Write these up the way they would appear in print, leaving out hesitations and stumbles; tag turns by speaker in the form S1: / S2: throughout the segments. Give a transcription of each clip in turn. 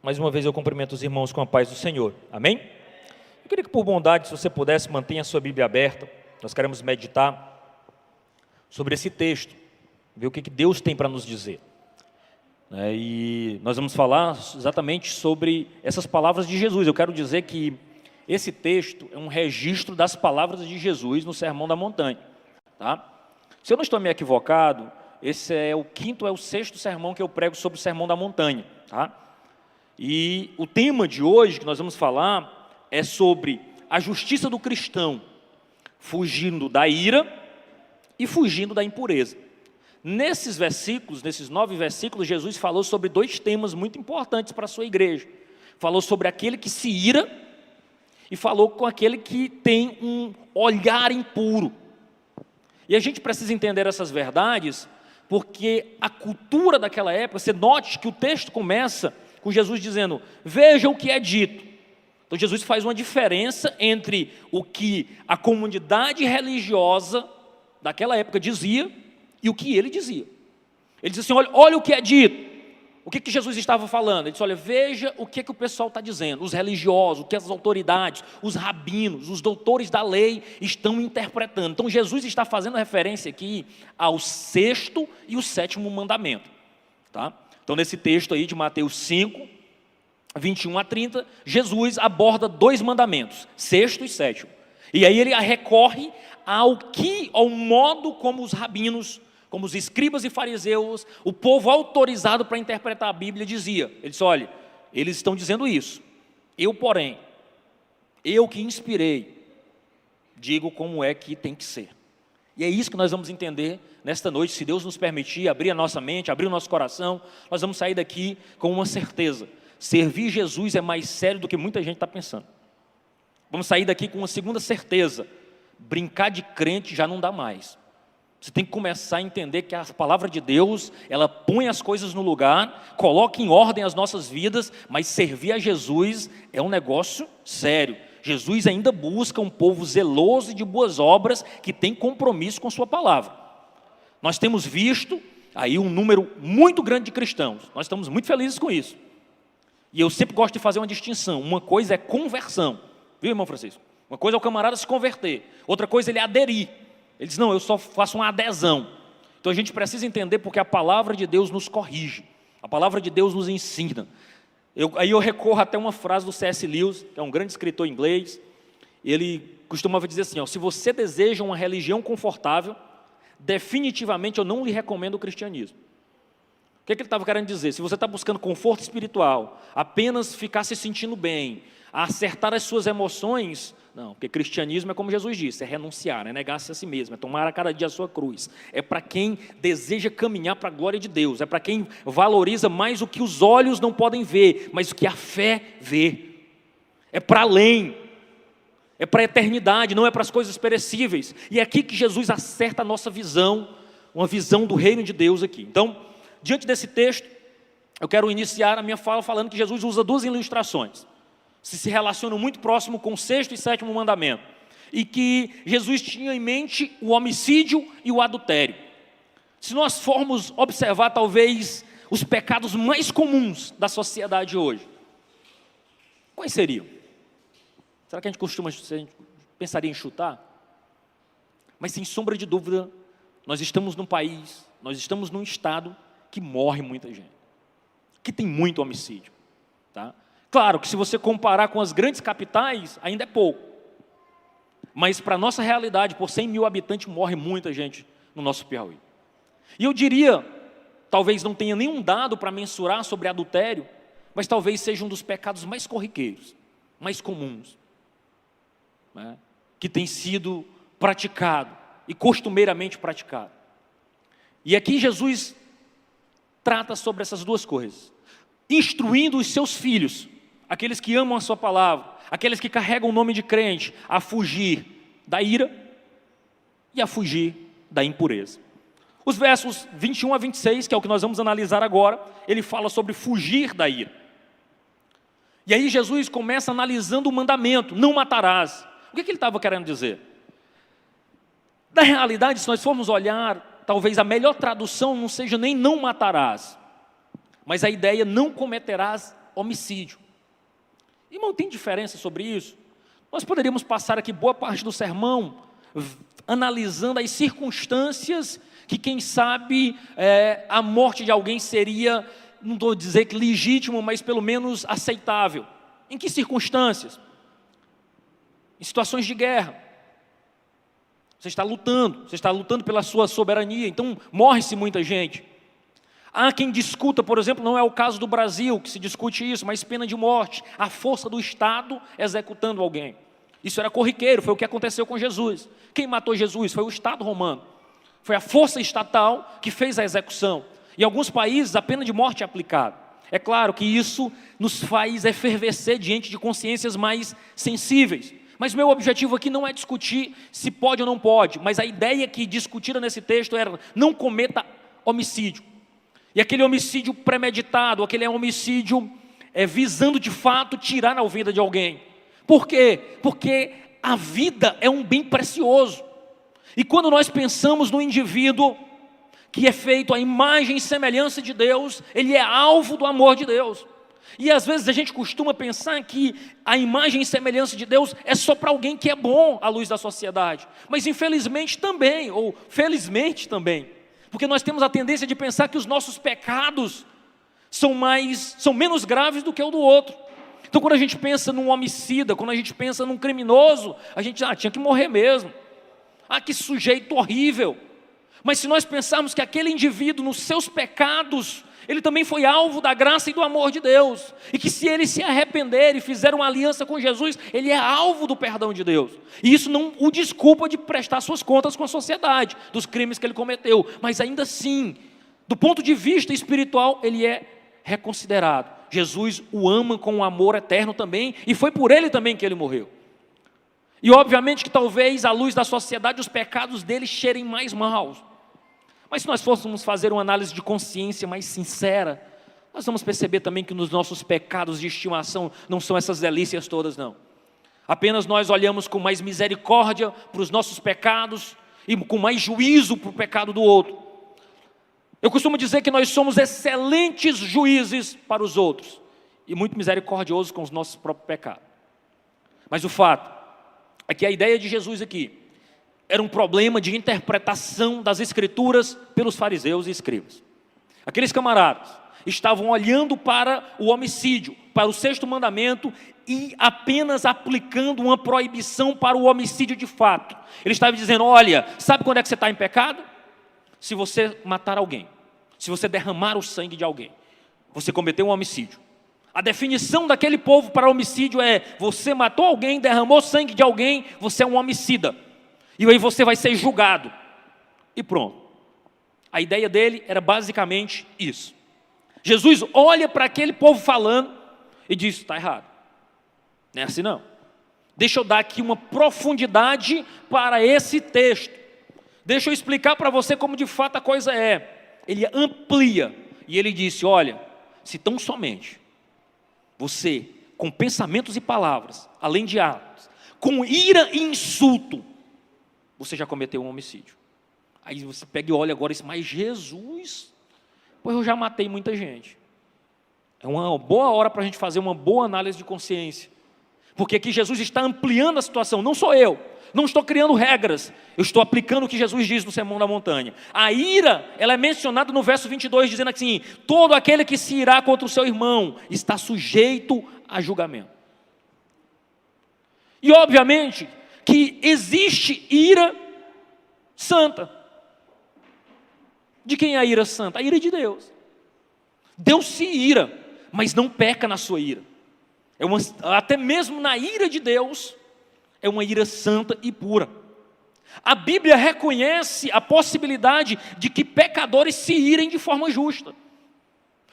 S1: Mais uma vez eu cumprimento os irmãos com a paz do Senhor. Amém? Eu queria que, por bondade, se você pudesse, mantenha a sua Bíblia aberta. Nós queremos meditar sobre esse texto, ver o que Deus tem para nos dizer. E nós vamos falar exatamente sobre essas palavras de Jesus. Eu quero dizer que esse texto é um registro das palavras de Jesus no Sermão da Montanha. Tá? Se eu não estou me equivocado, esse é o quinto, é o sexto sermão que eu prego sobre o Sermão da Montanha. Tá? E o tema de hoje que nós vamos falar é sobre a justiça do cristão, fugindo da ira e fugindo da impureza. Nesses versículos, nesses 9 versículos, Jesus falou sobre 2 temas muito importantes para a sua igreja. Falou sobre aquele que se ira e falou com aquele que tem um olhar impuro. E a gente precisa entender essas verdades, porque a cultura daquela época, você note que o texto começa com Jesus dizendo, veja o que é dito. Então Jesus faz uma diferença entre o que a comunidade religiosa daquela época dizia e o que ele dizia. Ele diz assim, olha o que é dito. O que Jesus estava falando? Ele disse, olha, veja o que o pessoal está dizendo. Os religiosos, o que as autoridades, os rabinos, os doutores da lei estão interpretando. Então Jesus está fazendo referência aqui ao 6º e o 7º mandamento. Tá? Então nesse texto aí de Mateus 5, 21 a 30, Jesus aborda 2 mandamentos, 6º e 7º. E aí ele recorre ao modo como os rabinos, como os escribas e fariseus, o povo autorizado para interpretar a Bíblia dizia. Ele disse, olha, eles estão dizendo isso. Eu, porém, eu que inspirei, digo como é que tem que ser. E é isso que nós vamos entender nesta noite, se Deus nos permitir, abrir a nossa mente, abrir o nosso coração, nós vamos sair daqui com uma certeza. Servir Jesus é mais sério do que muita gente está pensando. Vamos sair daqui com uma segunda certeza. Brincar de crente já não dá mais. Você tem que começar a entender que a palavra de Deus, ela põe as coisas no lugar, coloca em ordem as nossas vidas, mas servir a Jesus é um negócio sério. Jesus ainda busca um povo zeloso e de boas obras, que tem compromisso com sua palavra. Nós temos visto aí um número muito grande de cristãos, nós estamos muito felizes com isso. E eu sempre gosto de fazer uma distinção, uma coisa é conversão, viu, irmão Francisco? Uma coisa é o camarada se converter, outra coisa é ele aderir. Ele diz, não, eu só faço uma adesão. Então a gente precisa entender porque a palavra de Deus nos corrige, a palavra de Deus nos ensina. Aí eu recorro até uma frase do C.S. Lewis, que é um grande escritor inglês. Ele costumava dizer assim, se você deseja uma religião confortável, definitivamente eu não lhe recomendo o cristianismo. O que ele estava querendo dizer? Se você está buscando conforto espiritual, apenas ficar se sentindo bem, acertar as suas emoções, não, porque cristianismo é como Jesus disse, é renunciar, é negar-se a si mesmo, é tomar a cada dia a sua cruz. É para quem deseja caminhar para a glória de Deus, é para quem valoriza mais o que os olhos não podem ver, mas o que a fé vê. É para além, é para a eternidade, não é para as coisas perecíveis. E é aqui que Jesus acerta a nossa visão, uma visão do reino de Deus aqui. Então, diante desse texto, eu quero iniciar a minha fala falando que Jesus usa 2 ilustrações. Se relacionam muito próximo com o 6º e 7º mandamento. E que Jesus tinha em mente o homicídio e o adultério. Se nós formos observar, talvez, os pecados mais comuns da sociedade hoje, quais seriam? Será que a gente pensaria em chutar? Mas, sem sombra de dúvida, nós estamos num país, nós estamos num estado que morre muita gente, que tem muito homicídio, tá? Claro que se você comparar com as grandes capitais, ainda é pouco. Mas para a nossa realidade, por 100 mil habitantes, morre muita gente no nosso Piauí. E eu diria, talvez não tenha nenhum dado para mensurar sobre adultério, mas talvez seja um dos pecados mais corriqueiros, mais comuns, né, que tem sido praticado e costumeiramente praticado. E aqui Jesus trata sobre essas 2 coisas, instruindo os seus filhos, aqueles que amam a sua palavra, aqueles que carregam o nome de crente, a fugir da ira e a fugir da impureza. Os versos 21 a 26, que é o que nós vamos analisar agora, ele fala sobre fugir da ira. E aí Jesus começa analisando o mandamento, não matarás. O que ele estava querendo dizer? Na realidade, se nós formos olhar, talvez a melhor tradução não seja nem não matarás, mas a ideia não cometerás homicídio. Irmão, tem diferença sobre isso? Nós poderíamos passar aqui boa parte do sermão analisando as circunstâncias que, quem sabe, a morte de alguém seria, não vou dizer que legítimo, mas pelo menos aceitável. Em que circunstâncias? Em situações de guerra. Você está lutando pela sua soberania, então morre-se muita gente. Há quem discuta, por exemplo, não é o caso do Brasil, que se discute isso, mas pena de morte, a força do Estado executando alguém. Isso era corriqueiro, foi o que aconteceu com Jesus. Quem matou Jesus? Foi o Estado romano. Foi a força estatal que fez a execução. Em alguns países, a pena de morte é aplicada. É claro que isso nos faz efervescer diante de consciências mais sensíveis. Mas meu objetivo aqui não é discutir se pode ou não pode, mas a ideia que discutida nesse texto era: não cometa homicídio. E aquele homicídio premeditado, aquele homicídio visando de fato tirar a vida de alguém. Por quê? Porque a vida é um bem precioso. E quando nós pensamos no indivíduo que é feito à imagem e semelhança de Deus, ele é alvo do amor de Deus. E às vezes a gente costuma pensar que a imagem e semelhança de Deus é só para alguém que é bom à luz da sociedade. Mas infelizmente também, ou felizmente também. Porque nós temos a tendência de pensar que os nossos pecados são menos graves do que o do outro. Então quando a gente pensa num homicida, quando a gente pensa num criminoso, a gente tinha que morrer mesmo. Que sujeito horrível. Mas se nós pensarmos que aquele indivíduo, nos seus pecados, ele também foi alvo da graça e do amor de Deus, e que se ele se arrepender e fizer uma aliança com Jesus, ele é alvo do perdão de Deus, e isso não o desculpa de prestar suas contas com a sociedade, dos crimes que ele cometeu, mas ainda assim, do ponto de vista espiritual, ele é reconsiderado. Jesus o ama com um amor eterno também, e foi por ele também que ele morreu. E obviamente que talvez à luz da sociedade os pecados dele cheirem mais maus. Mas se nós fôssemos fazer uma análise de consciência mais sincera, nós vamos perceber também que nos nossos pecados de estimação não são essas delícias todas, não. Apenas nós olhamos com mais misericórdia para os nossos pecados e com mais juízo para o pecado do outro. Eu costumo dizer que nós somos excelentes juízes para os outros e muito misericordiosos com os nossos próprios pecados. Mas o fato é que a ideia de Jesus aqui era um problema de interpretação das Escrituras pelos fariseus e escribas. Aqueles camaradas estavam olhando para o homicídio, para o sexto mandamento e apenas aplicando uma proibição para o homicídio de fato. Ele estava dizendo: olha, sabe quando é que você está em pecado? Se você matar alguém, se você derramar o sangue de alguém, você cometeu um homicídio. A definição daquele povo para homicídio é: você matou alguém, derramou sangue de alguém, você é um homicida. E aí você vai ser julgado. E pronto. A ideia dele era basicamente isso. Jesus olha para aquele povo falando e diz: está errado. Não é assim não. Deixa eu dar aqui uma profundidade para esse texto. Deixa eu explicar para você como de fato a coisa é. Ele amplia. E ele disse: olha, se tão somente você, com pensamentos e palavras, além de atos, com ira e insulto, você já cometeu um homicídio. Aí você pega e olha agora, mas Jesus, pois eu já matei muita gente. É uma boa hora para a gente fazer uma boa análise de consciência. Porque aqui Jesus está ampliando a situação, não sou eu. Não estou criando regras, eu estou aplicando o que Jesus diz no Sermão da Montanha. A ira, ela é mencionada no verso 22, dizendo assim: todo aquele que se irá contra o seu irmão está sujeito a julgamento. E obviamente que existe ira santa. De quem é a ira santa? A ira de Deus. Deus se ira, mas não peca na sua ira. Até mesmo na ira de Deus, é uma ira santa e pura. A Bíblia reconhece a possibilidade de que pecadores se irem de forma justa.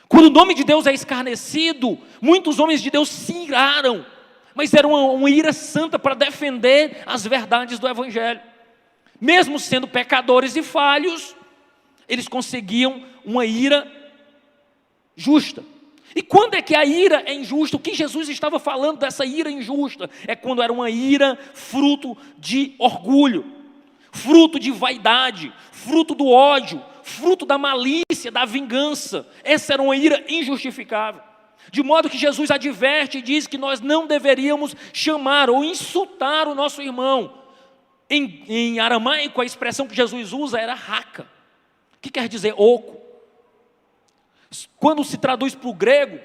S1: Quando o nome de Deus é escarnecido, muitos homens de Deus se iraram, mas era uma ira santa para defender as verdades do Evangelho. Mesmo sendo pecadores e falhos, eles conseguiam uma ira justa. E quando é que a ira é injusta? O que Jesus estava falando dessa ira injusta? É quando era uma ira fruto de orgulho, fruto de vaidade, fruto do ódio, fruto da malícia, da vingança. Essa era uma ira injustificável. De modo que Jesus adverte e diz que nós não deveríamos chamar ou insultar o nosso irmão. Em aramaico, a expressão que Jesus usa era raca, que quer dizer oco. Quando se traduz para o grego,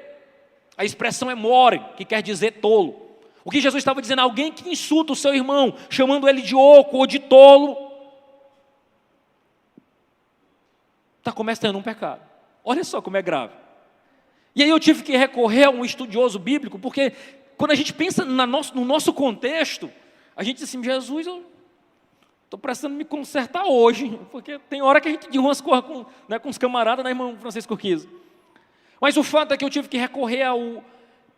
S1: a expressão é more, que quer dizer tolo. O que Jesus estava dizendo, alguém que insulta o seu irmão, chamando ele de oco ou de tolo, está cometendo um pecado. Olha só como é grave. E aí eu tive que recorrer a um estudioso bíblico, porque quando a gente pensa no nosso contexto, a gente diz assim, Jesus, eu estou precisando me consertar hoje, porque tem hora que a gente derruba umas coisas com os camaradas, né, irmão Francisco Urquiza? Mas o fato é que eu tive que recorrer ao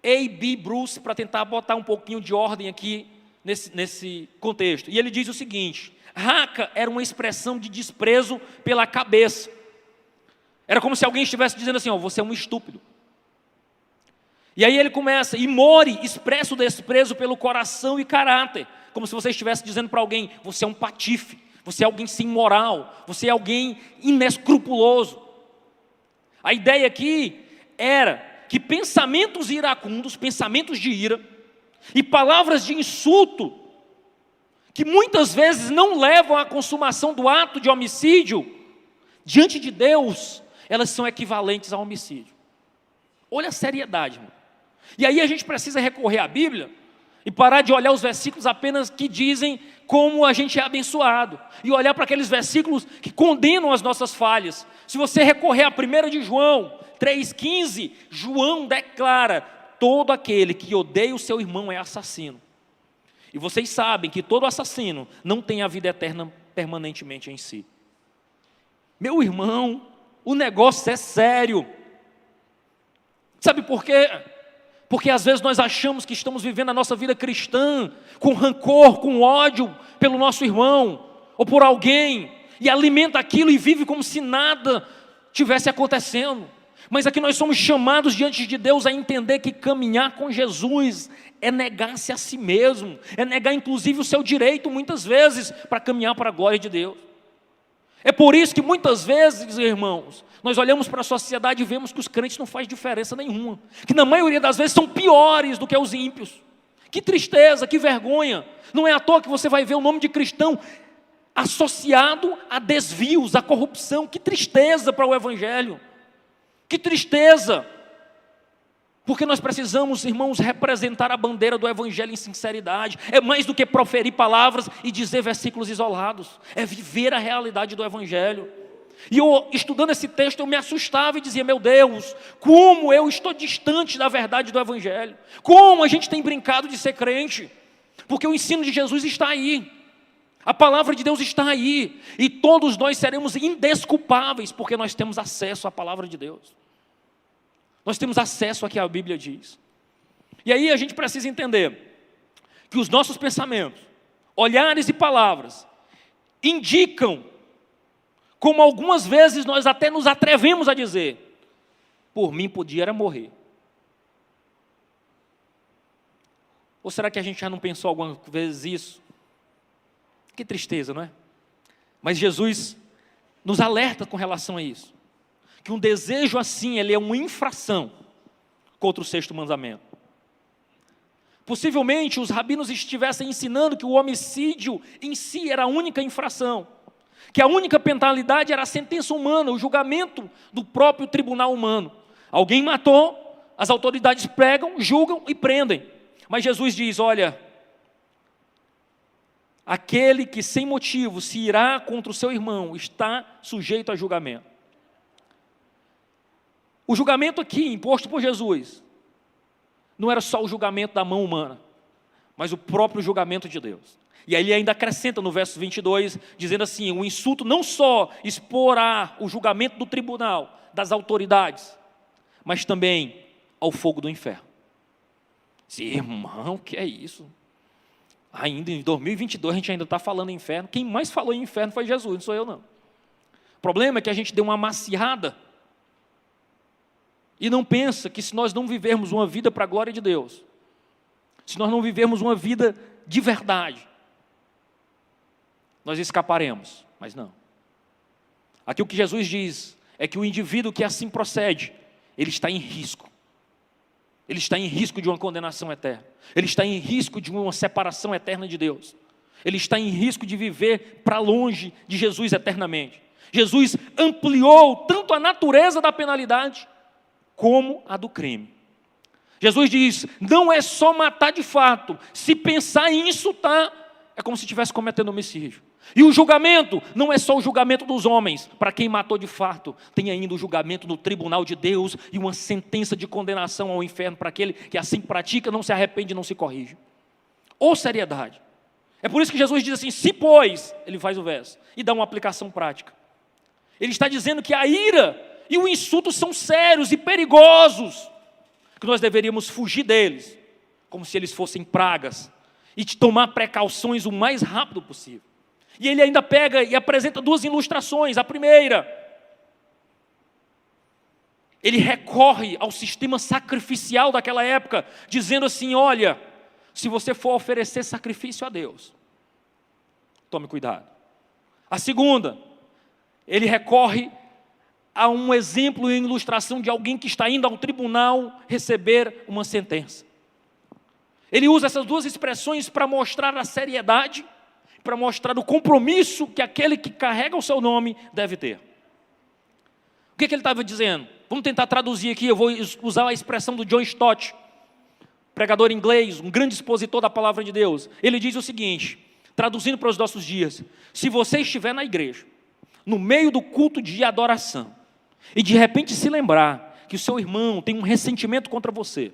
S1: A.B. Bruce para tentar botar um pouquinho de ordem aqui nesse contexto. E ele diz o seguinte, raca era uma expressão de desprezo pela cabeça. Era como se alguém estivesse dizendo assim, você é um estúpido. E aí ele começa, e more expressa o desprezo pelo coração e caráter. Como se você estivesse dizendo para alguém, você é um patife, você é alguém sem moral, você é alguém inescrupuloso. A ideia aqui era que pensamentos iracundos, pensamentos de ira, e palavras de insulto, que muitas vezes não levam à consumação do ato de homicídio, diante de Deus, elas são equivalentes a homicídio. Olha a seriedade, irmão. E aí a gente precisa recorrer à Bíblia, e parar de olhar os versículos apenas que dizem como a gente é abençoado. E olhar para aqueles versículos que condenam as nossas falhas. Se você recorrer a 1 de João 3,15, João declara, todo aquele que odeia o seu irmão é assassino. E vocês sabem que todo assassino não tem a vida eterna permanentemente em si. Meu irmão, o negócio é sério. Sabe por quê? Porque às vezes nós achamos que estamos vivendo a nossa vida cristã com rancor, com ódio pelo nosso irmão ou por alguém, e alimenta aquilo e vive como se nada tivesse acontecendo. Mas aqui nós somos chamados diante de Deus a entender que caminhar com Jesus é negar-se a si mesmo, é negar inclusive o seu direito muitas vezes para caminhar para a glória de Deus. É por isso que muitas vezes, irmãos, nós olhamos para a sociedade e vemos que os crentes não fazem diferença nenhuma, que na maioria das vezes são piores do que os ímpios. Que tristeza, que vergonha. Não é à toa que você vai ver o nome de cristão associado a desvios, a corrupção. Que tristeza para o evangelho. Que tristeza. Porque nós precisamos, irmãos, representar a bandeira do evangelho em sinceridade. É mais do que proferir palavras e dizer versículos isolados. É viver a realidade do evangelho. E eu, estudando esse texto, eu me assustava e dizia, meu Deus, como eu estou distante da verdade do evangelho. Como a gente tem brincado de ser crente. Porque o ensino de Jesus está aí. A palavra de Deus está aí. E todos nós seremos indesculpáveis, porque nós temos acesso à palavra de Deus. Nós temos acesso ao que a Bíblia diz. E aí a gente precisa entender que os nossos pensamentos, olhares e palavras indicam, como algumas vezes nós até nos atrevemos a dizer, por mim podia era morrer. Ou será que a gente já não pensou algumas vezes isso? Que tristeza, não é? Mas Jesus nos alerta com relação a isso. Que um desejo assim, ele é uma infração contra o sexto mandamento. Possivelmente os rabinos estivessem ensinando que o homicídio em si era a única infração, que a única penalidade era a sentença humana, o julgamento do próprio tribunal humano. Alguém matou, as autoridades pegam, julgam e prendem. Mas Jesus diz, olha, aquele que sem motivo se irá contra o seu irmão está sujeito a julgamento. O julgamento aqui, imposto por Jesus, não era só o julgamento da mão humana, mas o próprio julgamento de Deus. E aí ele ainda acrescenta no verso 22, dizendo assim, o insulto não só exporá o julgamento do tribunal, das autoridades, mas também ao fogo do inferno. Sim, irmão, que é isso? Ainda em 2022 a gente ainda está falando em inferno. Quem mais falou em inferno foi Jesus, não sou eu não. O problema é que a gente deu uma amaciada e não pensa que se nós não vivermos uma vida para a glória de Deus, se nós não vivermos uma vida de verdade, nós escaparemos, mas não. Aqui o que Jesus diz é que o indivíduo que assim procede, ele está em risco. ele está em risco de uma condenação eterna. Ele está em risco de uma separação eterna de Deus. Ele está em risco de viver para longe de Jesus eternamente. Jesus ampliou tanto a natureza da penalidade como a do crime. Jesus diz, não é só matar de fato. Se pensar em insultar, é como se estivesse cometendo homicídio. E o julgamento não é só o julgamento dos homens, para quem matou de fato, tem ainda o julgamento no tribunal de Deus e uma sentença de condenação ao inferno para aquele que assim pratica, não se arrepende e não se corrige. Ou seriedade. É por isso que Jesus diz assim, se pois, ele faz o verso, e dá uma aplicação prática. Ele está dizendo que a ira e o insulto são sérios e perigosos, que nós deveríamos fugir deles, como se eles fossem pragas, e de tomar precauções o mais rápido possível. E ele ainda pega e apresenta duas ilustrações. A primeira, ele recorre ao sistema sacrificial daquela época, dizendo assim, olha, se você for oferecer sacrifício a Deus, tome cuidado. A segunda, ele recorre a um exemplo e ilustração de alguém que está indo ao tribunal receber uma sentença. Ele usa essas duas expressões para mostrar a seriedade, para mostrar o compromisso que aquele que carrega o seu nome deve ter. O que ele estava dizendo? Vamos tentar traduzir aqui, eu vou usar a expressão do John Stott, pregador inglês, um grande expositor da palavra de Deus. Ele diz o seguinte, traduzindo para os nossos dias, se você estiver na igreja, no meio do culto de adoração, e de repente se lembrar que o seu irmão tem um ressentimento contra você,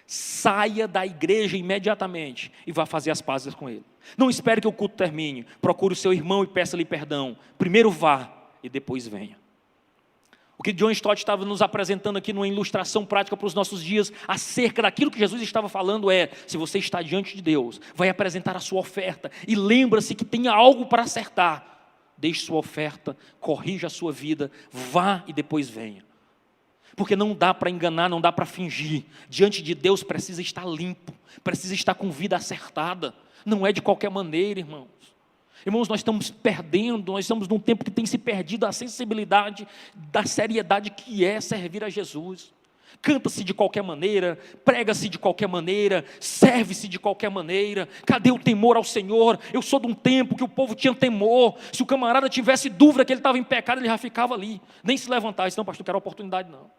S1: saia da igreja imediatamente e vá fazer as pazes com ele. Não espere que o culto termine, procure o seu irmão e peça-lhe perdão. Primeiro vá e depois venha. O que John Stott estava nos apresentando aqui numa ilustração prática para os nossos dias, acerca daquilo que Jesus estava falando é, se você está diante de Deus, vai apresentar a sua oferta, e lembra-se que tem algo para acertar, deixe sua oferta, corrija a sua vida, vá e depois venha. Porque não dá para enganar, não dá para fingir. Diante de Deus precisa estar limpo, precisa estar com vida acertada. Não é de qualquer maneira, irmãos. Irmãos, nós estamos perdendo, nós estamos num tempo que tem se perdido a sensibilidade da seriedade que é servir a Jesus. Canta-se de qualquer maneira, prega-se de qualquer maneira, serve-se de qualquer maneira. Cadê o temor ao Senhor? Eu sou de um tempo que o povo tinha temor. Se o camarada tivesse dúvida que ele estava em pecado, ele já ficava ali, nem se levantava. Disse, não, pastor, não quero oportunidade não.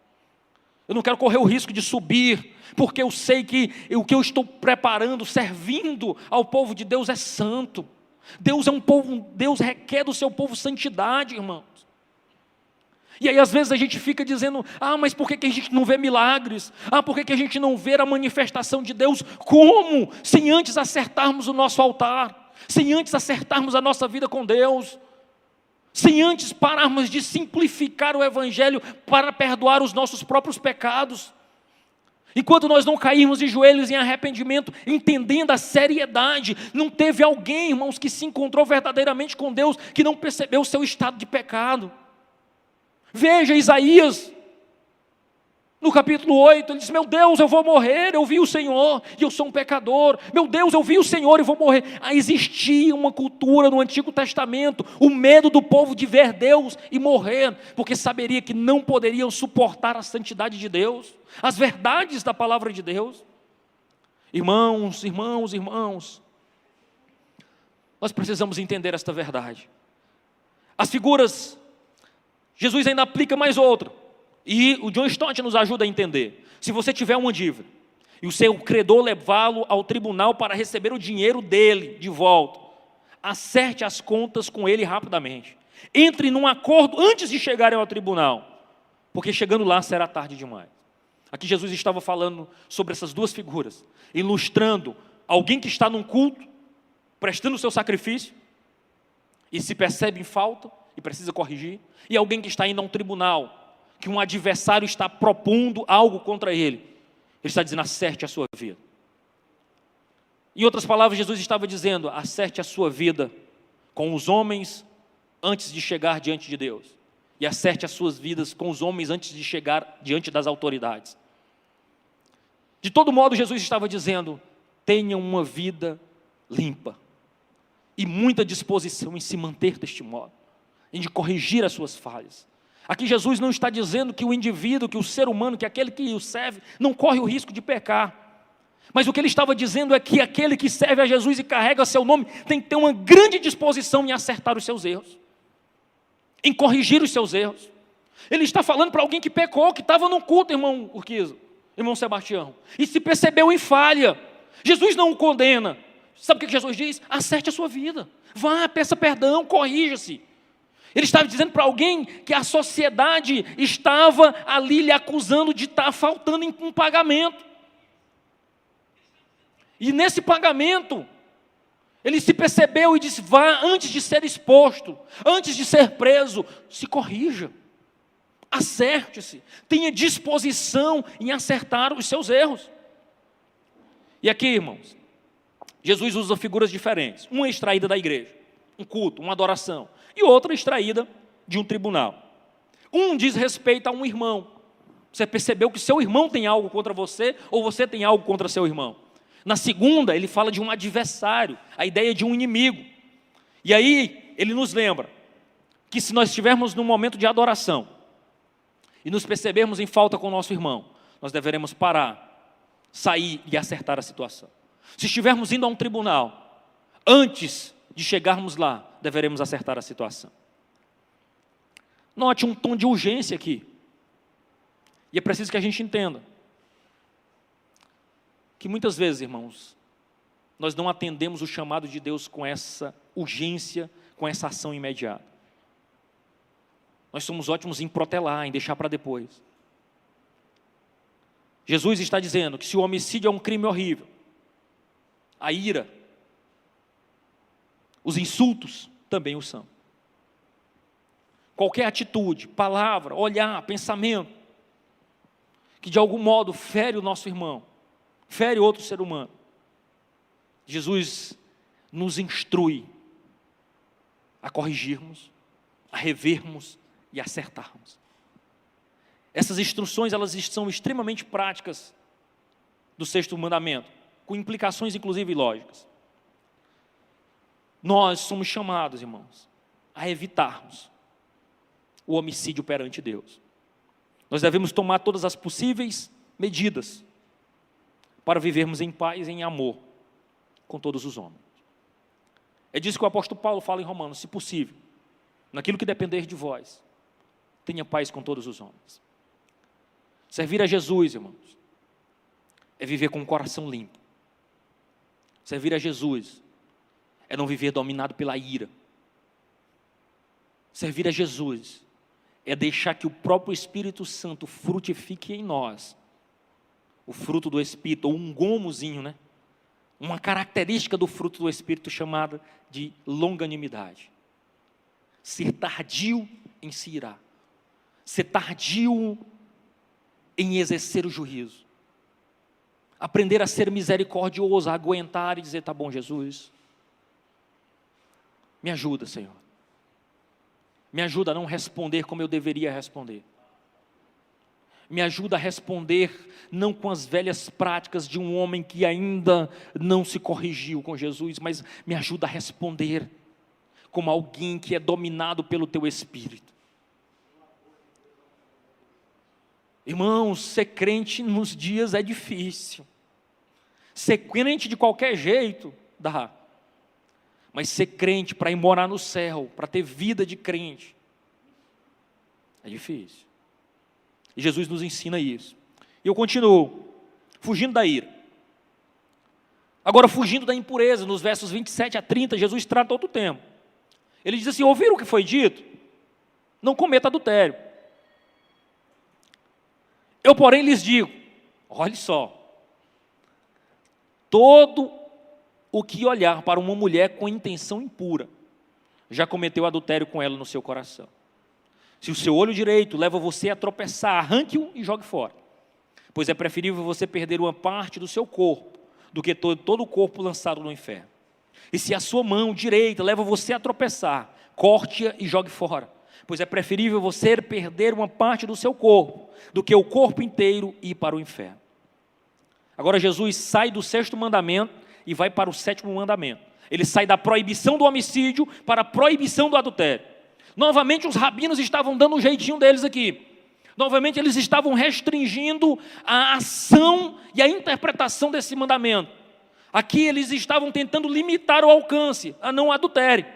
S1: Eu não quero correr o risco de subir, porque eu sei que o que eu estou preparando, servindo ao povo de Deus é santo. Deus é um povo, Deus requer do seu povo santidade, irmãos. E aí às vezes a gente fica dizendo, mas por que a gente não vê milagres? Por que a gente não vê a manifestação de Deus? Como? Sem antes acertarmos o nosso altar, sem antes acertarmos a nossa vida com Deus, sem antes pararmos de simplificar o Evangelho para perdoar os nossos próprios pecados. Enquanto nós não cairmos de joelhos em arrependimento, entendendo a seriedade, não teve alguém, irmãos, que se encontrou verdadeiramente com Deus, que não percebeu o seu estado de pecado. Veja Isaías, no capítulo 8, ele diz, meu Deus, eu vou morrer, eu vi o Senhor, e eu sou um pecador. Meu Deus, eu vi o Senhor e vou morrer. Existia uma cultura no Antigo Testamento, o medo do povo de ver Deus e morrer, porque saberia que não poderiam suportar a santidade de Deus, as verdades da palavra de Deus. Irmãos, nós precisamos entender esta verdade. As figuras, Jesus ainda aplica mais outra, e o John Stott nos ajuda a entender. Se você tiver uma dívida, e o seu credor levá-lo ao tribunal para receber o dinheiro dele de volta, acerte as contas com ele rapidamente. Entre num acordo antes de chegarem ao tribunal, porque chegando lá será tarde demais. Aqui Jesus estava falando sobre essas duas figuras, ilustrando alguém que está num culto, prestando o seu sacrifício, e se percebe em falta, e precisa corrigir, e alguém que está indo a um tribunal, que um adversário está propondo algo contra ele. Ele está dizendo, acerte a sua vida. Em outras palavras, Jesus estava dizendo, acerte a sua vida com os homens antes de chegar diante de Deus. E acerte as suas vidas com os homens antes de chegar diante das autoridades. De todo modo, Jesus estava dizendo, tenha uma vida limpa. E muita disposição em se manter deste modo, em de corrigir as suas falhas. Aqui Jesus não está dizendo que o indivíduo, que o ser humano, que aquele que o serve, não corre o risco de pecar. Mas o que ele estava dizendo é que aquele que serve a Jesus e carrega seu nome tem que ter uma grande disposição em acertar os seus erros, em corrigir os seus erros. Ele está falando para alguém que pecou, que estava no culto, irmão Urquiza, irmão Sebastião, e se percebeu em falha. Jesus não o condena. Sabe o que Jesus diz? Acerte a sua vida, vá, peça perdão, corrija-se. Ele estava dizendo para alguém que a sociedade estava ali lhe acusando de estar faltando em um pagamento. E nesse pagamento, ele se percebeu e disse, vá, antes de ser exposto, antes de ser preso, se corrija, acerte-se, tenha disposição em acertar os seus erros. E aqui, irmãos, Jesus usa figuras diferentes, uma extraída da igreja, um culto, uma adoração, e outra extraída de um tribunal. Um diz respeito a um irmão. Você percebeu que seu irmão tem algo contra você, ou você tem algo contra seu irmão. Na segunda, ele fala de um adversário, a ideia de um inimigo. E aí, ele nos lembra que se nós estivermos num momento de adoração e nos percebermos em falta com o nosso irmão, nós deveremos parar, sair e acertar a situação. Se estivermos indo a um tribunal, antes de chegarmos lá, deveremos acertar a situação. Note um tom de urgência aqui. E é preciso que a gente entenda que muitas vezes, irmãos, nós não atendemos o chamado de Deus com essa urgência, com essa ação imediata. Nós somos ótimos em protelar, em deixar para depois. Jesus está dizendo que se o homicídio é um crime horrível, a ira, os insultos também o são. Qualquer atitude, palavra, olhar, pensamento, que de algum modo fere o nosso irmão, fere outro ser humano, Jesus nos instrui a corrigirmos, a revermos e acertarmos. Essas instruções, elas são extremamente práticas do sexto mandamento, com implicações inclusive lógicas. Nós somos chamados, irmãos, a evitarmos o homicídio perante Deus. Nós devemos tomar todas as possíveis medidas para vivermos em paz e em amor com todos os homens. É disso que o apóstolo Paulo fala em Romanos, se possível, naquilo que depender de vós, tenha paz com todos os homens. Servir a Jesus, irmãos, é viver com o coração limpo. Servir a Jesus é não viver dominado pela ira. Servir a Jesus é deixar que o próprio Espírito Santo frutifique em nós o fruto do Espírito, ou um gomozinho, né? Uma característica do fruto do Espírito chamada de longanimidade. Ser tardio em se irar. Ser tardio em exercer o juízo. Aprender a ser misericordioso, a aguentar e dizer, tá bom, Jesus, me ajuda, Senhor. Me ajuda a não responder como eu deveria responder. Me ajuda a responder não com as velhas práticas de um homem que ainda não se corrigiu com Jesus, mas me ajuda a responder como alguém que é dominado pelo teu Espírito. Irmãos, ser crente nos dias é difícil. Ser crente de qualquer jeito dá. Mas ser crente para ir morar no céu, para ter vida de crente, é difícil. E Jesus nos ensina isso. E eu continuo, fugindo da ira. Agora, fugindo da impureza, nos versos 27 a 30, Jesus trata outro tema. Ele diz assim, ouviram o que foi dito? Não cometa adultério. Eu, porém, lhes digo, olhe só, todo o que olhar para uma mulher com intenção impura, já cometeu adultério com ela no seu coração. Se o seu olho direito leva você a tropeçar, arranque-o e jogue fora. Pois é preferível você perder uma parte do seu corpo, do que todo o corpo lançado no inferno. E se a sua mão direita leva você a tropeçar, corte-a e jogue fora. Pois é preferível você perder uma parte do seu corpo, do que o corpo inteiro ir para o inferno. Agora Jesus sai do sexto mandamento e vai para o sétimo mandamento. Ele sai da proibição do homicídio para a proibição do adultério. Novamente os rabinos estavam dando um jeitinho deles aqui. Novamente eles estavam restringindo a ação e a interpretação desse mandamento. Aqui eles estavam tentando limitar o alcance, a não adultério.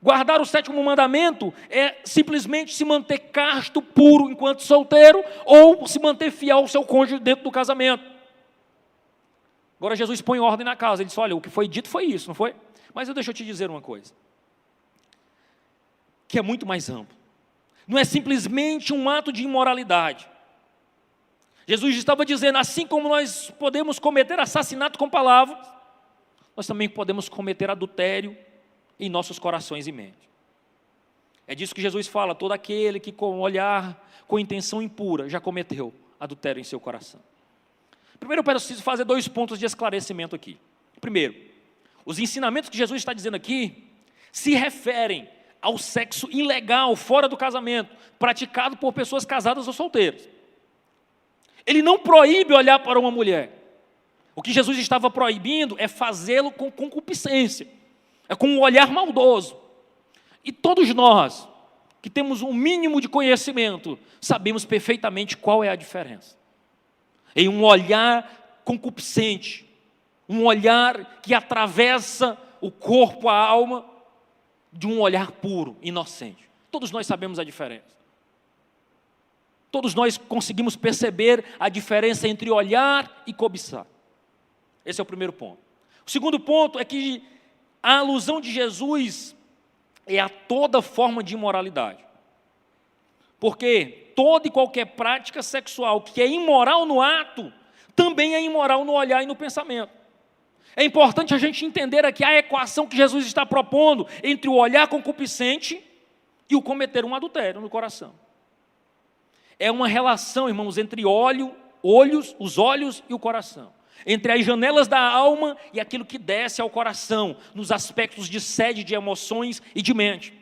S1: Guardar o 7º mandamento é simplesmente se manter casto, puro enquanto solteiro, ou se manter fiel ao seu cônjuge dentro do casamento. Agora Jesus põe ordem na casa, ele diz, olha, o que foi dito foi isso, não foi? Mas deixa eu te dizer uma coisa, que é muito mais amplo. Não é simplesmente um ato de imoralidade. Jesus estava dizendo, assim como nós podemos cometer assassinato com palavras, nós também podemos cometer adultério em nossos corações e mente. É disso que Jesus fala, todo aquele que com olhar, com intenção impura, já cometeu adultério em seu coração. Primeiro eu preciso fazer 2 pontos de esclarecimento aqui. Primeiro, os ensinamentos que Jesus está dizendo aqui, se referem ao sexo ilegal, fora do casamento, praticado por pessoas casadas ou solteiras. Ele não proíbe olhar para uma mulher. O que Jesus estava proibindo é fazê-lo com concupiscência, é com um olhar maldoso. E todos nós, que temos um mínimo de conhecimento, sabemos perfeitamente qual é a diferença. Em um olhar concupiscente, um olhar que atravessa o corpo, a alma, de um olhar puro, inocente. Todos nós sabemos a diferença. Todos nós conseguimos perceber a diferença entre olhar e cobiçar. Esse é o primeiro ponto. O segundo ponto é que a alusão de Jesus é a toda forma de imoralidade. Porque toda e qualquer prática sexual que é imoral no ato, também é imoral no olhar e no pensamento. É importante a gente entender aqui a equação que Jesus está propondo entre o olhar concupiscente e o cometer um adultério no coração. É uma relação, irmãos, entre os olhos e o coração. Entre as janelas da alma e aquilo que desce ao coração, nos aspectos de sede, de emoções e de mente.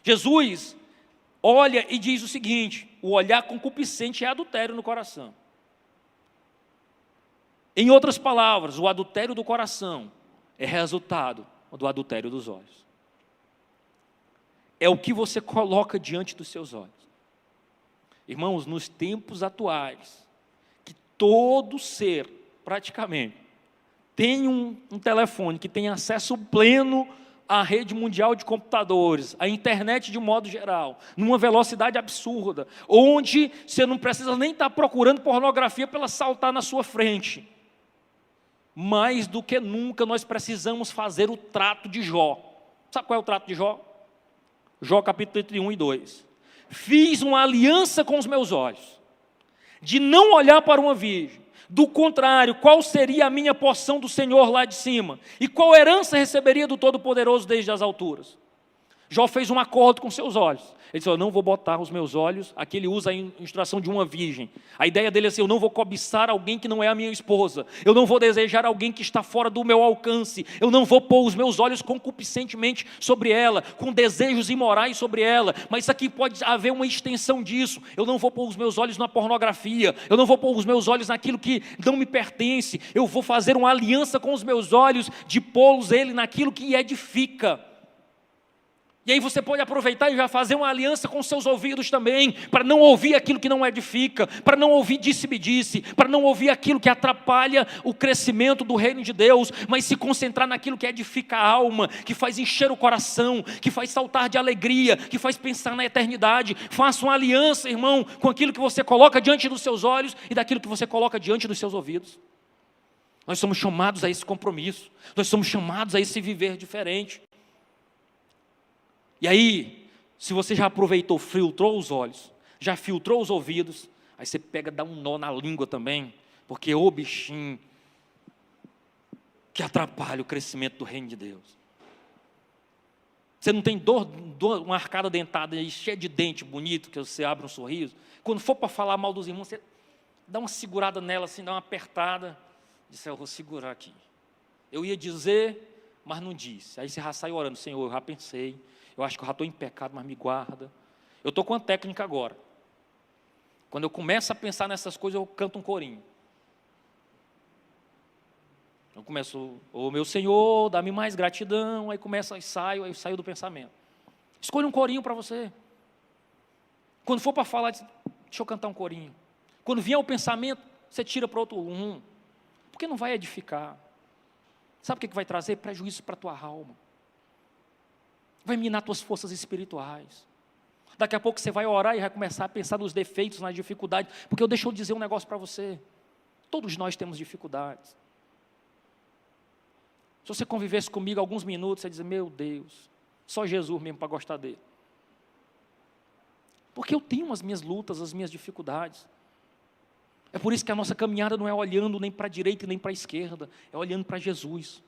S1: Jesus olha e diz o seguinte, o olhar concupiscente é adultério no coração. Em outras palavras, o adultério do coração é resultado do adultério dos olhos. É o que você coloca diante dos seus olhos. Irmãos, nos tempos atuais, que todo ser, praticamente, tem um telefone que tem acesso pleno à rede mundial de computadores, à internet de modo geral, numa velocidade absurda, onde você não precisa nem estar procurando pornografia para ela saltar na sua frente. Mais do que nunca nós precisamos fazer o trato de Jó. Sabe qual é o trato de Jó? Jó capítulo 31 e 2. Fiz uma aliança com os meus olhos, de não olhar para uma virgem. Do contrário, qual seria a minha porção do Senhor lá de cima? E qual herança receberia do Todo-Poderoso desde as alturas? Jó fez um acordo com seus olhos. Ele disse, eu não vou botar os meus olhos, aqui ele usa a ilustração de uma virgem. A ideia dele é assim, eu não vou cobiçar alguém que não é a minha esposa. Eu não vou desejar alguém que está fora do meu alcance. Eu não vou pôr os meus olhos concupiscentemente sobre ela, com desejos imorais sobre ela. Mas aqui pode haver uma extensão disso. Eu não vou pôr os meus olhos na pornografia. Eu não vou pôr os meus olhos naquilo que não me pertence. Eu vou fazer uma aliança com os meus olhos de pô-los ele naquilo que edifica. E aí você pode aproveitar e já fazer uma aliança com seus ouvidos também, para não ouvir aquilo que não edifica, para não ouvir disse-me-disse, para não ouvir aquilo que atrapalha o crescimento do reino de Deus, mas se concentrar naquilo que edifica a alma, que faz encher o coração, que faz saltar de alegria, que faz pensar na eternidade. Faça uma aliança, irmão, com aquilo que você coloca diante dos seus olhos e daquilo que você coloca diante dos seus ouvidos. Nós somos chamados a esse compromisso, nós somos chamados a esse viver diferente. E aí, se você já aproveitou, filtrou os olhos, já filtrou os ouvidos, aí você pega, dá um nó na língua também, porque é o bichinho que atrapalha o crescimento do reino de Deus. Você não tem uma arcada dentada aí, cheia de dente bonito, que você abre um sorriso. Quando for para falar mal dos irmãos, você dá uma segurada nela, assim, dá uma apertada. Diz, eu vou segurar aqui. Eu ia dizer, mas não disse. Aí você já sai orando, Senhor, eu já pensei. Eu acho que eu já estou em pecado, mas me guarda. Eu estou com uma técnica agora. Quando eu começo a pensar nessas coisas, eu canto um corinho. Eu começo, ô meu Senhor, dá-me mais gratidão. Aí eu saio do pensamento.
S2: Escolha um corinho para você. Quando for para falar, deixa eu cantar um corinho. Quando vier o pensamento, você tira para outro rumo. Porque não vai edificar. Sabe o que vai trazer? Prejuízo para a tua alma. Vai minar tuas forças espirituais. Daqui a pouco você vai orar e vai começar a pensar nos defeitos, nas dificuldades. Porque eu deixo eu dizer um negócio para você. Todos nós temos dificuldades. Se você convivesse comigo alguns minutos, você dizer, meu Deus, só Jesus mesmo para gostar dele. Porque eu tenho as minhas lutas, as minhas dificuldades. É por isso que a nossa caminhada não é olhando nem para a direita nem para a esquerda, é olhando para Jesus.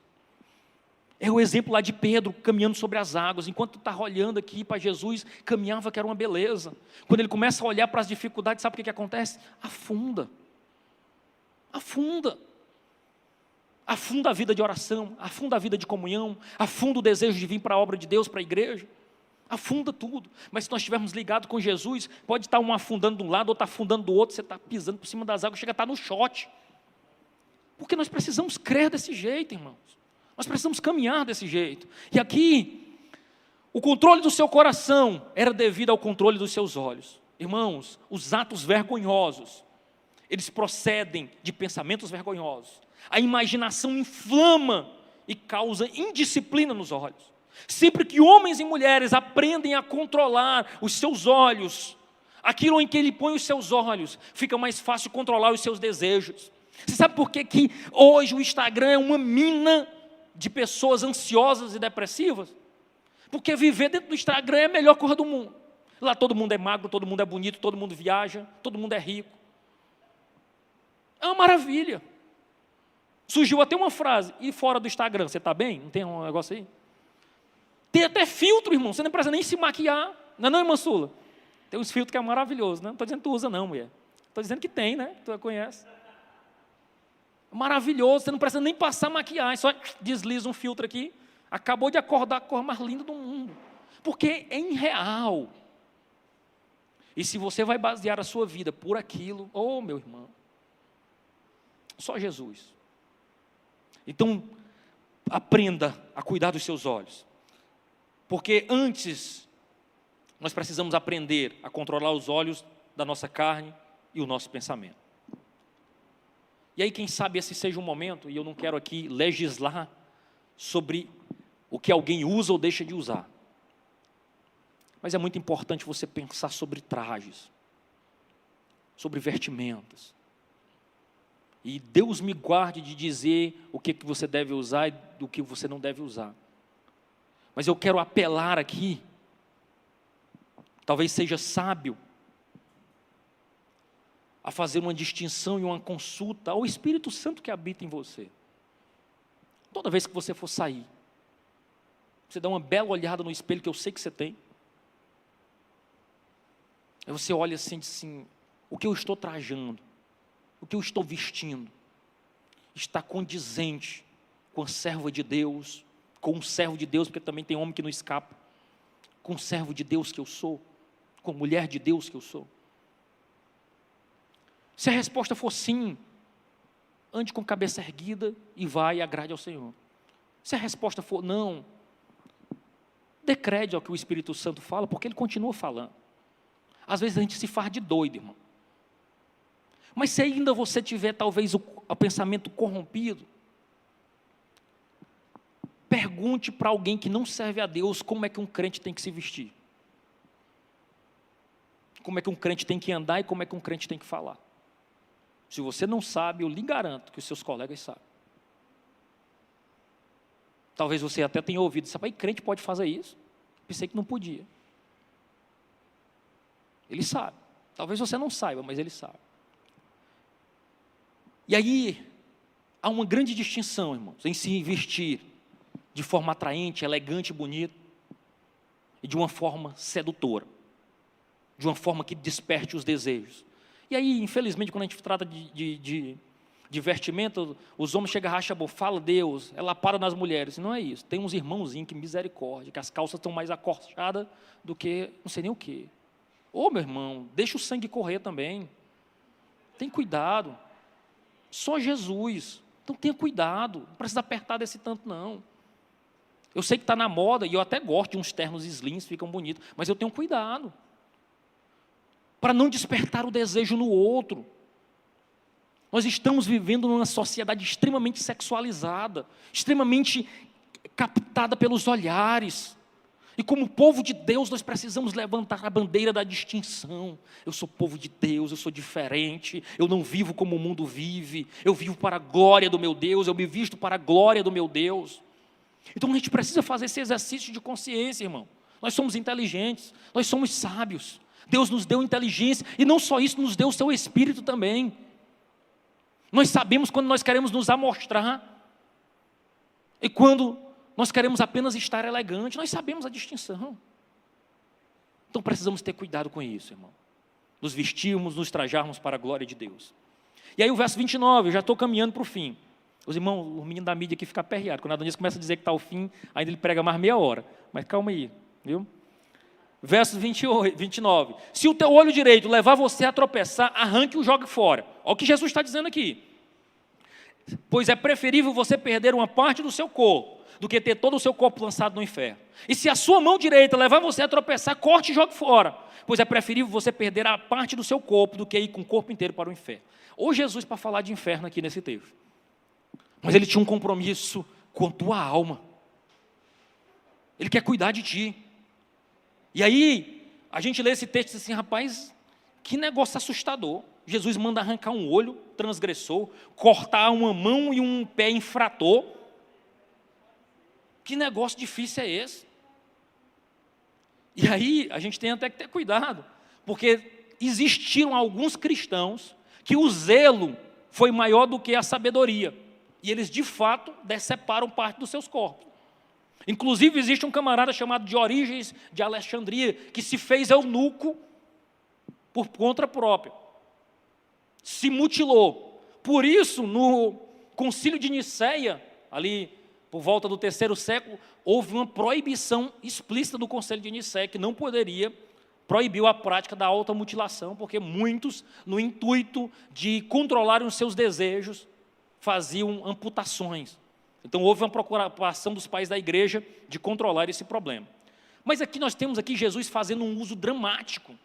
S2: É o exemplo lá de Pedro, caminhando sobre as águas. Enquanto está olhando aqui para Jesus, caminhava que era uma beleza. Quando ele começa a olhar para as dificuldades, sabe o que acontece? Afunda. Afunda. Afunda a vida de oração, afunda a vida de comunhão, afunda o desejo de vir para a obra de Deus, para a igreja. Afunda tudo. Mas se nós estivermos ligados com Jesus, pode estar um afundando de um lado, outro afundando do outro, você está pisando por cima das águas, chega a estar no shot. Porque nós precisamos crer desse jeito, irmãos. Nós precisamos caminhar desse jeito. E aqui, o controle do seu coração era devido ao controle dos seus olhos. Irmãos, os atos vergonhosos, eles procedem de pensamentos vergonhosos. A imaginação inflama e causa indisciplina nos olhos. Sempre que homens e mulheres aprendem a controlar os seus olhos, aquilo em que ele põe os seus olhos, fica mais fácil controlar os seus desejos. Você sabe por que hoje o Instagram é uma mina de pessoas ansiosas e depressivas? Porque viver dentro do Instagram é a melhor coisa do mundo. Lá todo mundo é magro, todo mundo é bonito, todo mundo viaja, todo mundo é rico. É uma maravilha. Surgiu até uma frase, e fora do Instagram, você está bem? Não tem um negócio aí? Tem até filtro, irmão, você não precisa nem se maquiar. Não é não, irmã Sula? Tem uns filtros que é maravilhoso, né? Não estou dizendo que tu usa não, mulher. Estou dizendo que tem, né? Tu conhece. Maravilhoso, você não precisa nem passar maquiagem, só desliza um filtro aqui, acabou de acordar com a cor mais linda do mundo. Porque é irreal. E se você vai basear a sua vida por aquilo, oh meu irmão, só Jesus. Então, aprenda a cuidar dos seus olhos. Porque antes, nós precisamos aprender a controlar os olhos da nossa carne e o nosso pensamento. E aí, quem sabe esse seja um momento, e eu não quero aqui legislar sobre o que alguém usa ou deixa de usar. Mas é muito importante você pensar sobre trajes, sobre vestimentas. E Deus me guarde de dizer o que você deve usar e do que você não deve usar. Mas eu quero apelar aqui, talvez seja sábio, a fazer uma distinção e uma consulta ao Espírito Santo que habita em você. Toda vez que você for sair, você dá uma bela olhada no espelho que eu sei que você tem. Aí você olha assim e diz assim, o que eu estou trajando, o que eu estou vestindo, está condizente com a serva de Deus, com um servo de Deus, porque também tem homem que não escapa, com o servo de Deus que eu sou, com a mulher de Deus que eu sou. Se a resposta for sim, ande com a cabeça erguida e vai e agrade ao Senhor. Se a resposta for não, dê crédito ao que o Espírito Santo fala, porque Ele continua falando. Às vezes a gente se faz de doido, irmão. Mas se ainda você tiver talvez o pensamento corrompido, pergunte para alguém que não serve a Deus como é que um crente tem que se vestir. Como é que um crente tem que andar e como é que um crente tem que falar. Se você não sabe, eu lhe garanto que os seus colegas sabem. Talvez você até tenha ouvido, sabe, crente pode fazer isso? Pensei que não podia. Ele sabe. Talvez você não saiba, mas ele sabe. E aí, há uma grande distinção, irmãos, em se vestir de forma atraente, elegante e bonita, e de uma forma sedutora, de uma forma que desperte os desejos. E aí, infelizmente, quando a gente trata de vestimenta, os homens chegam, racha a boca, fala Deus, ela para nas mulheres. Não é isso. Tem uns irmãozinhos que misericórdia, que as calças estão mais acorchadas do que não sei nem o quê. Ô, meu irmão, deixa o sangue correr também. Tem cuidado. Só Jesus. Então tenha cuidado. Não precisa apertar desse tanto, não. Eu sei que está na moda, e eu até gosto de uns ternos slims, ficam bonitos, mas eu tenho cuidado para não despertar o desejo no outro. Nós estamos vivendo numa sociedade extremamente sexualizada, extremamente captada pelos olhares. E como povo de Deus, nós precisamos levantar a bandeira da distinção. Eu sou povo de Deus, eu sou diferente, eu não vivo como o mundo vive, eu vivo para a glória do meu Deus, eu me visto para a glória do meu Deus. Então a gente precisa fazer esse exercício de consciência, irmão. Nós somos inteligentes, nós somos sábios. Deus nos deu inteligência, e não só isso, nos deu o seu Espírito também. Nós sabemos quando nós queremos nos amostrar, e quando nós queremos apenas estar elegante, nós sabemos a distinção. Então precisamos ter cuidado com isso, irmão. Nos vestirmos, nos trajarmos para a glória de Deus. E aí o verso 29, eu já estou caminhando para o fim. Os irmãos, o menino da mídia aqui fica aperreado. Quando a Adonis começa a dizer que está o fim, ainda ele prega mais meia hora. Mas calma aí, viu? Verso 29. Se o teu olho direito levar você a tropeçar, arranque e o jogue fora. Olha o que Jesus está dizendo aqui. Pois é preferível você perder uma parte do seu corpo, do que ter todo o seu corpo lançado no inferno. E se a sua mão direita levar você a tropeçar, corte e jogue fora. Pois é preferível você perder a parte do seu corpo, do que ir com o corpo inteiro para o inferno. Ou Jesus para falar de inferno aqui nesse texto. Mas ele tinha um compromisso com a tua alma. Ele quer cuidar de ti. E aí, a gente lê esse texto e diz assim, rapaz, que negócio assustador. Jesus manda arrancar um olho, transgressor, cortar uma mão e um pé infrator. Que negócio difícil é esse? E aí, a gente tem até que ter cuidado, porque existiram alguns cristãos que o zelo foi maior do que a sabedoria. E eles, de fato, deceparam parte dos seus corpos. Inclusive, existe um camarada chamado Diógenes de Alexandria, que se fez eunuco por conta própria. Se mutilou. Por isso, no concílio de Nicéia, ali por volta do 3º século, houve uma proibição explícita do concílio de Nicéia, que não poderia, proibiu a prática da automutilação, porque muitos, no intuito de controlarem os seus desejos, faziam amputações. Então houve uma preocupação dos pais da igreja de controlar esse problema. Mas aqui nós temos aqui Jesus fazendo um uso dramático.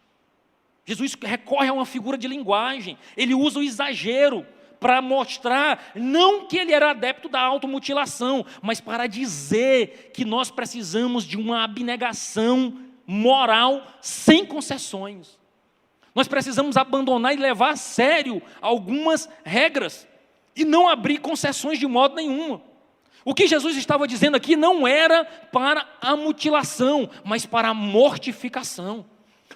S2: Jesus recorre a uma figura de linguagem, ele usa o exagero para mostrar, não que ele era adepto da automutilação, mas para dizer que nós precisamos de uma abnegação moral sem concessões. Nós precisamos abandonar e levar a sério algumas regras e não abrir concessões de modo nenhum. O que Jesus estava dizendo aqui não era para a mutilação, mas para a mortificação.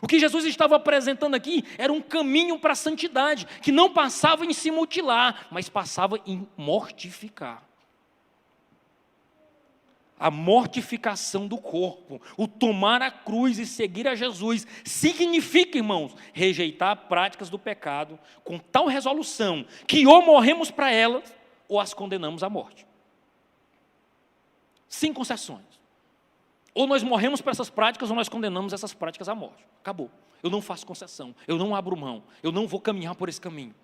S2: O que Jesus estava apresentando aqui era um caminho para a santidade, que não passava em se mutilar, mas passava em mortificar. A mortificação do corpo, o tomar a cruz e seguir a Jesus, significa, irmãos, rejeitar práticas do pecado com tal resolução que ou morremos para elas ou as condenamos à morte. Sem concessões. Ou nós morremos para essas práticas ou nós condenamos essas práticas à morte. Acabou. Eu não faço concessão, eu não abro mão, eu não vou caminhar por esse caminho.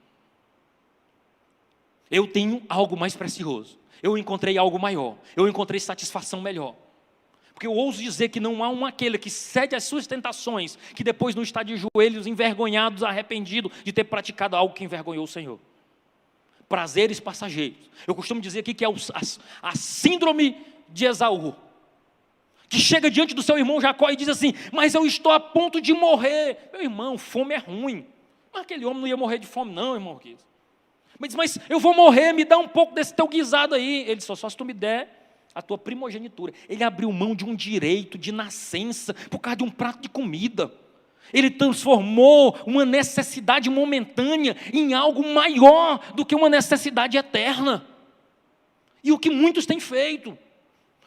S2: Eu tenho algo mais precioso. Eu encontrei algo maior, eu encontrei satisfação melhor. Porque eu ouso dizer que não há aquele que cede às suas tentações, que depois não está de joelhos, envergonhados, arrependido de ter praticado algo que envergonhou o Senhor. Prazeres passageiros. Eu costumo dizer aqui que é a síndrome de Esaú, que chega diante do seu irmão Jacó e diz assim, mas eu estou a ponto de morrer. Meu irmão, fome é ruim. Mas aquele homem não ia morrer de fome não, irmão. Mas eu vou morrer, me dá um pouco desse teu guisado aí. Ele disse, só se tu me der a tua primogenitura. Ele abriu mão de um direito de nascença por causa de um prato de comida. Ele transformou uma necessidade momentânea em algo maior do que uma necessidade eterna. E o que muitos têm feito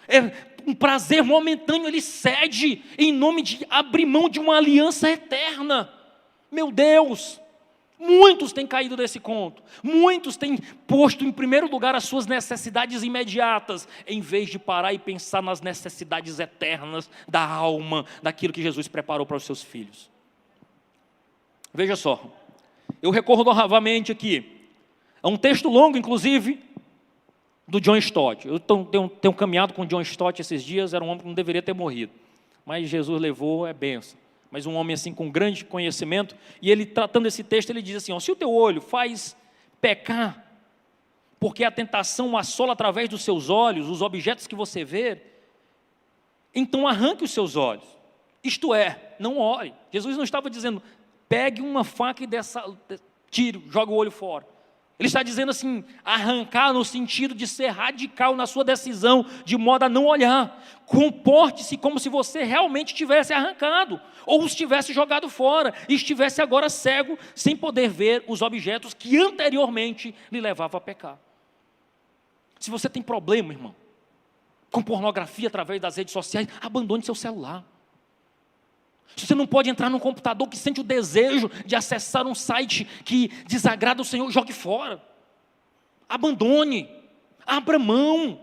S2: é um prazer momentâneo, ele cede em nome de abrir mão de uma aliança eterna. Meu Deus! Muitos têm caído desse conto. Muitos têm posto em primeiro lugar as suas necessidades imediatas, em vez de parar e pensar nas necessidades eternas da alma, daquilo que Jesus preparou para os seus filhos. Veja só, eu recorro novamente aqui a um texto longo, inclusive, do John Stott. Eu tenho caminhado com o John Stott esses dias, era um homem que não deveria ter morrido, mas Jesus levou, é bênção. Mas um homem assim com grande conhecimento, e ele tratando esse texto, ele diz assim, ó, se o teu olho faz pecar, porque a tentação assola através dos seus olhos, os objetos que você vê, então arranque os seus olhos, isto é, não olhe. Jesus não estava dizendo, pegue uma faca e tire, joga o olho fora. Ele está dizendo assim, arrancar no sentido de ser radical na sua decisão, de modo a não olhar. Comporte-se como se você realmente tivesse arrancado, ou os tivesse jogado fora, e estivesse agora cego, sem poder ver os objetos que anteriormente lhe levavam a pecar. Se você tem problema, irmão, com pornografia através das redes sociais, abandone seu celular. Se você não pode entrar num computador que sente o desejo de acessar um site que desagrada o Senhor, jogue fora. Abandone. Abra mão.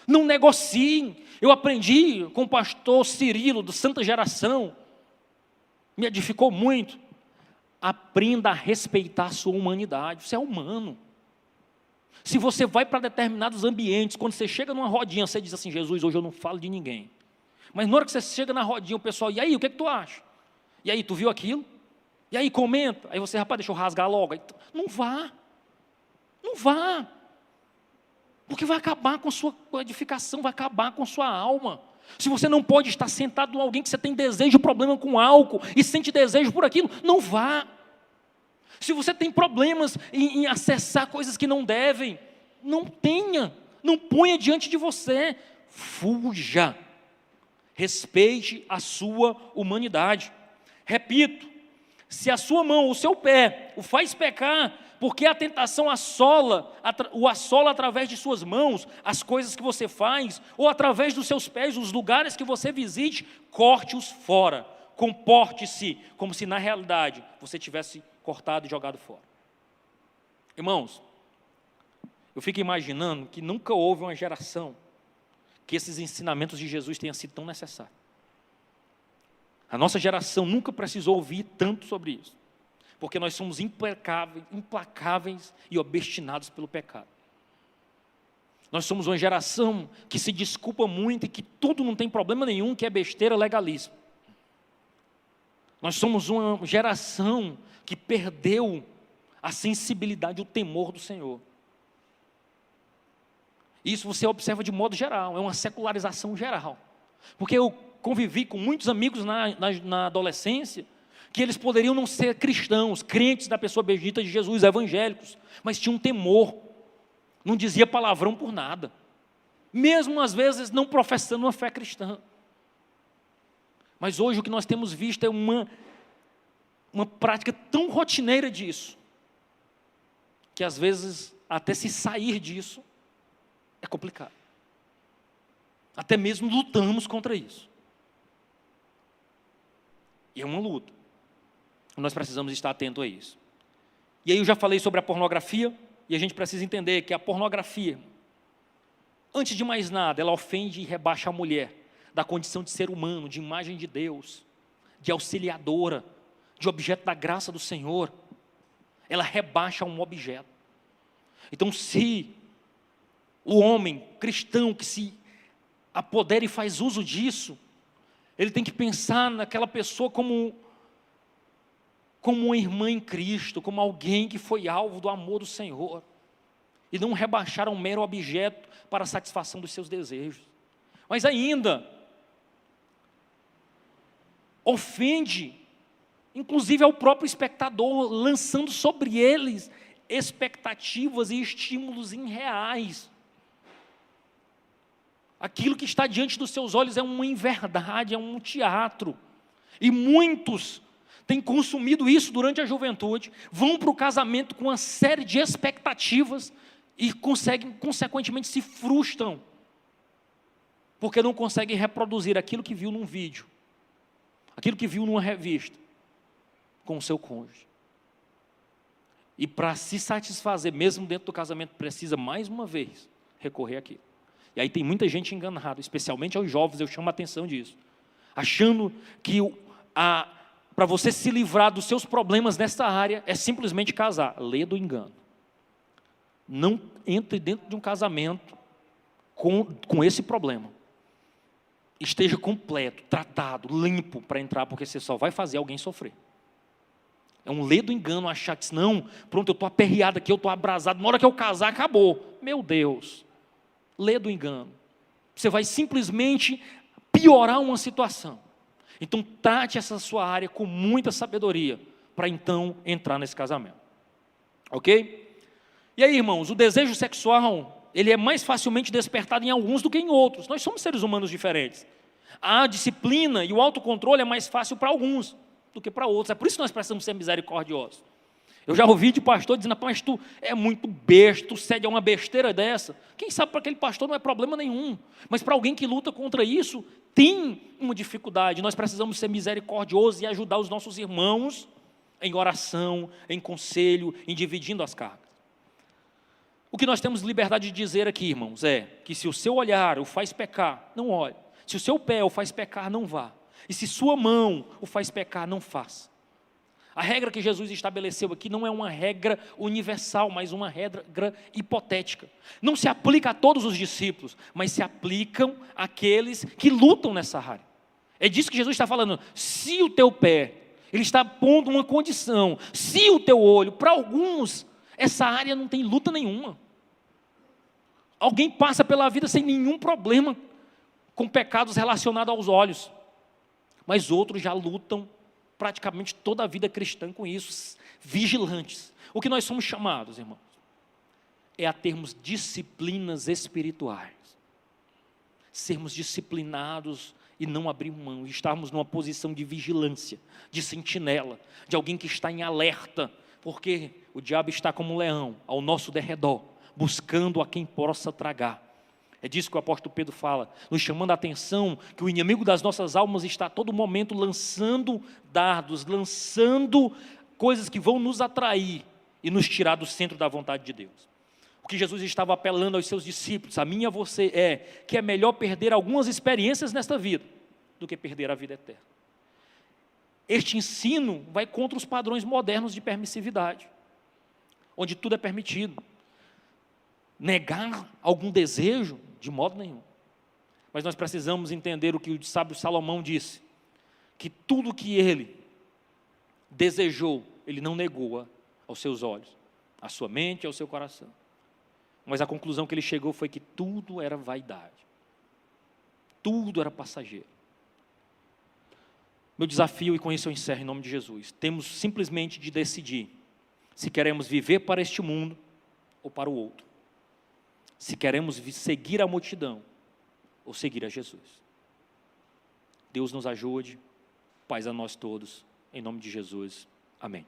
S2: Não negocie. Eu aprendi com o pastor Cirilo, do Santa Geração. Me edificou muito. Aprenda a respeitar a sua humanidade. Você é humano. Se você vai para determinados ambientes, quando você chega numa rodinha, você diz assim, Jesus, hoje eu não falo de ninguém. Mas na hora que você chega na rodinha, o pessoal, e aí, o que tu acha? E aí, tu viu aquilo? E aí, comenta. Aí você, rapaz, deixa eu rasgar logo. Aí, não vá. Não vá. Porque vai acabar com a sua edificação, vai acabar com a sua alma. Se você não pode estar sentado com alguém que você tem desejo, problema com álcool, e sente desejo por aquilo, não vá. Se você tem problemas em acessar coisas que não devem, não tenha. Não ponha diante de você. Fuja. Respeite a sua humanidade. Repito, se a sua mão, o seu pé, o faz pecar, porque a tentação o assola através de suas mãos, as coisas que você faz, ou através dos seus pés, os lugares que você visite, corte-os fora. Comporte-se como se na realidade você tivesse cortado e jogado fora. Irmãos, eu fico imaginando que nunca houve uma geração que esses ensinamentos de Jesus tenham sido tão necessários. A nossa geração nunca precisou ouvir tanto sobre isso, porque nós somos implacáveis e obstinados pelo pecado. Nós somos uma geração que se desculpa muito e que tudo não tem problema nenhum, que é besteira, legalismo. Nós somos uma geração que perdeu a sensibilidade, o temor do Senhor. Isso você observa de modo geral, é uma secularização geral. Porque eu convivi com muitos amigos na adolescência, que eles poderiam não ser cristãos, crentes da pessoa bendita de Jesus, evangélicos, mas tinham temor, não dizia palavrão por nada, mesmo às vezes não professando uma fé cristã. Mas hoje o que nós temos visto é uma prática tão rotineira disso, que às vezes até se sair disso é complicado. Até mesmo lutamos contra isso. E é uma luta. Nós precisamos estar atentos a isso. E aí eu já falei sobre a pornografia, e a gente precisa entender que a pornografia, antes de mais nada, ela ofende e rebaixa a mulher da condição de ser humano, de imagem de Deus, de auxiliadora, de objeto da graça do Senhor. Ela rebaixa um objeto. Então, se o homem cristão que se apodera e faz uso disso, ele tem que pensar naquela pessoa como uma irmã em Cristo, como alguém que foi alvo do amor do Senhor, e não rebaixar a um mero objeto para a satisfação dos seus desejos. Mas ainda, ofende, inclusive ao próprio espectador, lançando sobre eles expectativas e estímulos irreais. Aquilo que está diante dos seus olhos é uma inverdade, é um teatro. E muitos têm consumido isso durante a juventude, vão para o casamento com uma série de expectativas e consequentemente, se frustram, porque não conseguem reproduzir aquilo que viu num vídeo, aquilo que viu numa revista, com o seu cônjuge. E para se satisfazer, mesmo dentro do casamento, precisa mais uma vez recorrer àquilo. E aí tem muita gente enganada, especialmente aos jovens, eu chamo a atenção disso, achando que para você se livrar dos seus problemas nessa área, é simplesmente casar. Lê do engano. Não entre dentro de um casamento com esse problema esteja completo, tratado, limpo para entrar, porque você só vai fazer alguém sofrer. É um ledo engano achar que, não, pronto, eu estou aperreado aqui, eu estou abrasado, na hora que eu casar, acabou. Meu Deus, ledo engano. Você vai simplesmente piorar uma situação. Então, trate essa sua área com muita sabedoria, para então entrar nesse casamento. Ok? E aí, irmãos, o desejo sexual, ele é mais facilmente despertado em alguns do que em outros. Nós somos seres humanos diferentes. A disciplina e o autocontrole é mais fácil para alguns do que para outros. É por isso que nós precisamos ser misericordiosos. Eu já ouvi de pastor dizendo, mas tu é muito besta, tu cede a uma besteira dessa. Quem sabe para aquele pastor não é problema nenhum. Mas para alguém que luta contra isso, tem uma dificuldade. Nós precisamos ser misericordiosos e ajudar os nossos irmãos em oração, em conselho, em dividindo as cargas. O que nós temos liberdade de dizer aqui, irmãos, é que se o seu olhar o faz pecar, não olhe. Se o seu pé o faz pecar, não vá. E se sua mão o faz pecar, não faça. A regra que Jesus estabeleceu aqui não é uma regra universal, mas uma regra hipotética. Não se aplica a todos os discípulos, mas se aplicam àqueles que lutam nessa área. É disso que Jesus está falando. Se o teu pé, ele está pondo uma condição. Se o teu olho, para alguns, essa área não tem luta nenhuma. Alguém passa pela vida sem nenhum problema com pecados relacionados aos olhos. Mas outros já lutam praticamente toda a vida cristã com isso, vigilantes. O que nós somos chamados, irmãos, é a termos disciplinas espirituais. Sermos disciplinados e não abrir mão, estarmos numa posição de vigilância, de sentinela, de alguém que está em alerta, porque o diabo está como um leão ao nosso derredor, buscando a quem possa tragar. É disso que o apóstolo Pedro fala, nos chamando a atenção que o inimigo das nossas almas está a todo momento lançando dardos, lançando coisas que vão nos atrair e nos tirar do centro da vontade de Deus. O que Jesus estava apelando aos seus discípulos, a mim e a você, é que é melhor perder algumas experiências nesta vida do que perder a vida eterna. Este ensino vai contra os padrões modernos de permissividade, onde tudo é permitido. Negar algum desejo, de modo nenhum. Mas nós precisamos entender o que o sábio Salomão disse, que tudo que ele desejou, ele não negou aos seus olhos, à sua mente e ao seu coração. Mas a conclusão que ele chegou foi que tudo era vaidade. Tudo era passageiro. Meu desafio, e com isso eu encerro em nome de Jesus, temos simplesmente de decidir se queremos viver para este mundo ou para o outro. Se queremos seguir a multidão ou seguir a Jesus. Deus nos ajude, paz a nós todos, em nome de Jesus. Amém.